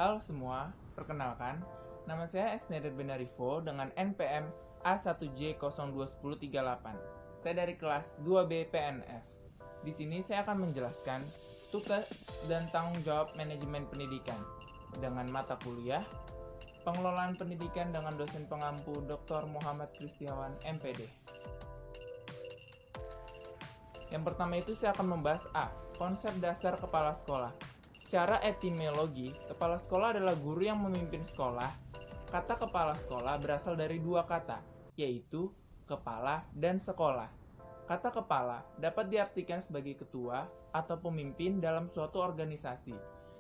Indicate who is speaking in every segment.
Speaker 1: Halo semua, perkenalkan, nama saya Esneder Benarivo dengan NPM A1J021038. Saya dari kelas 2B PNF. Di sini saya akan menjelaskan tugas dan tanggung jawab manajemen pendidikan dengan mata kuliah Pengelolaan Pendidikan dengan dosen pengampu Dr. Muhammad Kristiawan, MPD. Yang pertama itu saya akan membahas A. Konsep dasar kepala sekolah. Secara etimologi, kepala sekolah adalah guru yang memimpin sekolah. Kata kepala sekolah berasal dari dua kata, yaitu kepala dan sekolah. Kata kepala dapat diartikan sebagai ketua atau pemimpin dalam suatu organisasi.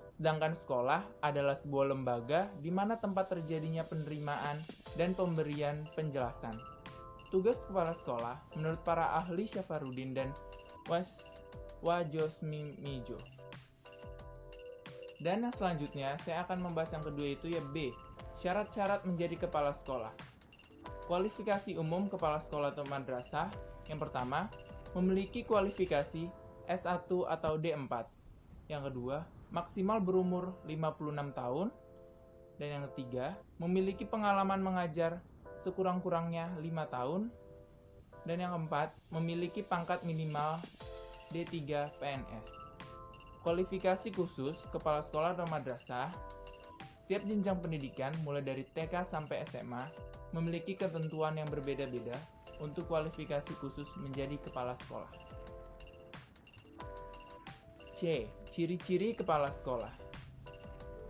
Speaker 1: Sedangkan sekolah adalah sebuah lembaga di mana tempat terjadinya penerimaan dan pemberian penjelasan. Tugas kepala sekolah menurut para ahli Syafarudin dan Wajosmimijo. Dan yang selanjutnya, saya akan membahas yang kedua itu ya B. Syarat-syarat menjadi kepala sekolah. Kualifikasi umum kepala sekolah atau madrasah. Yang pertama, memiliki kualifikasi S1 atau D4. Yang kedua, maksimal berumur 56 tahun. Dan yang ketiga, memiliki pengalaman mengajar sekurang-kurangnya 5 tahun. Dan yang keempat, memiliki pangkat minimal D3 PNS. Kualifikasi khusus kepala sekolah atau madrasah. Setiap jenjang pendidikan mulai dari TK sampai SMA memiliki ketentuan yang berbeda-beda untuk kualifikasi khusus menjadi kepala sekolah. C. Ciri-ciri kepala sekolah,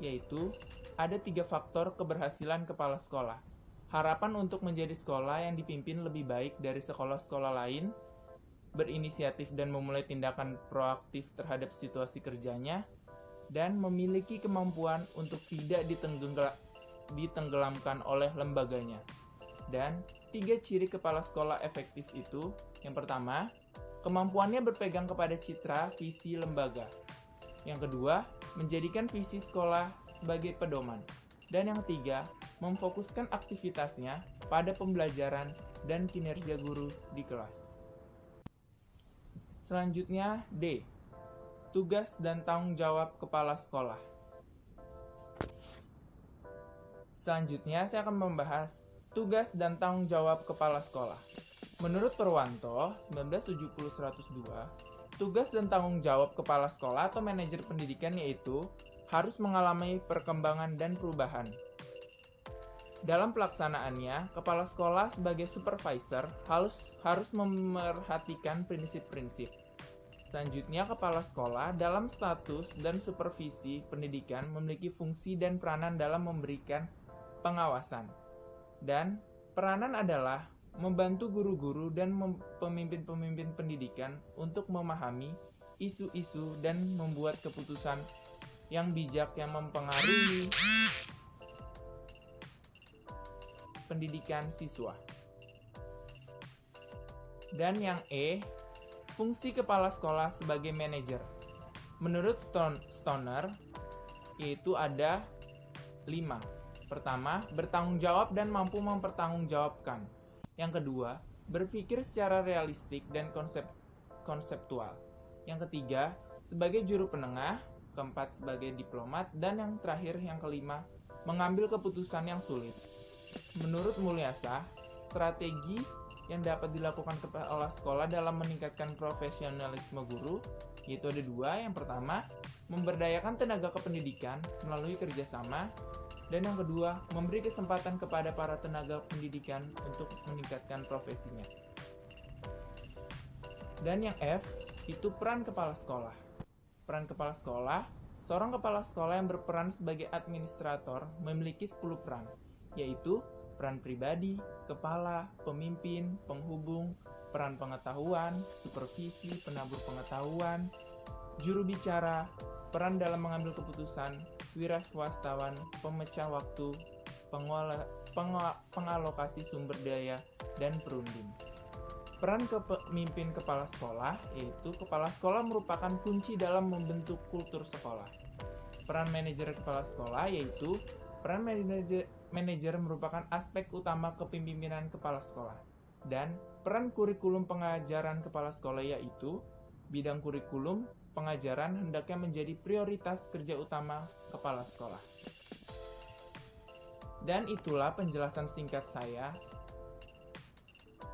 Speaker 1: yaitu ada 3 faktor keberhasilan kepala sekolah. Harapan untuk menjadi sekolah yang dipimpin lebih baik dari sekolah-sekolah lain, berinisiatif dan memulai tindakan proaktif terhadap situasi kerjanya, dan memiliki kemampuan untuk tidak ditenggelamkan oleh lembaganya. Dan 3 ciri kepala sekolah efektif itu, yang pertama, kemampuannya berpegang kepada citra visi lembaga. Yang kedua, menjadikan visi sekolah sebagai pedoman. Dan yang ketiga, memfokuskan aktivitasnya pada pembelajaran dan kinerja guru di kelas. Selanjutnya D. Tugas dan tanggung jawab kepala sekolah. Selanjutnya saya akan membahas tugas dan tanggung jawab kepala sekolah. Menurut Perwanto 1970-102, tugas dan tanggung jawab kepala sekolah atau manajer pendidikan yaitu harus mengalami perkembangan dan perubahan. Dalam pelaksanaannya, kepala sekolah sebagai supervisor harus memerhatikan prinsip-prinsip. Selanjutnya, kepala sekolah dalam status dan supervisi pendidikan memiliki fungsi dan peranan dalam memberikan pengawasan. Dan peranan adalah membantu guru-guru dan pemimpin-pemimpin pendidikan untuk memahami isu-isu dan membuat keputusan yang bijak yang mempengaruhi pendidikan siswa. Dan yang E, fungsi kepala sekolah sebagai manajer. Menurut Stoner, yaitu ada 5. Pertama, bertanggung jawab dan mampu mempertanggungjawabkan. Yang kedua, berpikir secara realistik dan konseptual. Yang ketiga, sebagai juru penengah. Keempat, sebagai diplomat. Dan yang terakhir, yang kelima, mengambil keputusan yang sulit. Menurut Mulyasa, strategi yang dapat dilakukan kepala sekolah dalam meningkatkan profesionalisme guru yaitu ada 2. Yang pertama, memberdayakan tenaga kependidikan melalui kerjasama. Dan yang kedua, memberi kesempatan kepada para tenaga pendidikan untuk meningkatkan profesinya. Dan yang F, itu peran kepala sekolah. Peran kepala sekolah, seorang kepala sekolah yang berperan sebagai administrator memiliki 10 peran, yaitu peran pribadi, kepala, pemimpin, penghubung, peran pengetahuan, supervisi, penabur pengetahuan, juru bicara, peran dalam mengambil keputusan, wiraswastawan, pemecah waktu, pengalokasi sumber daya, dan perunding. Peran pemimpin kepala sekolah, yaitu kepala sekolah merupakan kunci dalam membentuk kultur sekolah. Peran manajer kepala sekolah, yaitu peran manajer merupakan aspek utama kepemimpinan kepala sekolah. Dan peran kurikulum pengajaran kepala sekolah yaitu bidang kurikulum pengajaran hendaknya menjadi prioritas kerja utama kepala sekolah. Dan itulah penjelasan singkat saya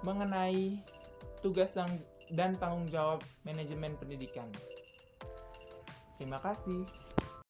Speaker 1: mengenai tugas dan tanggung jawab manajemen pendidikan. Terima kasih.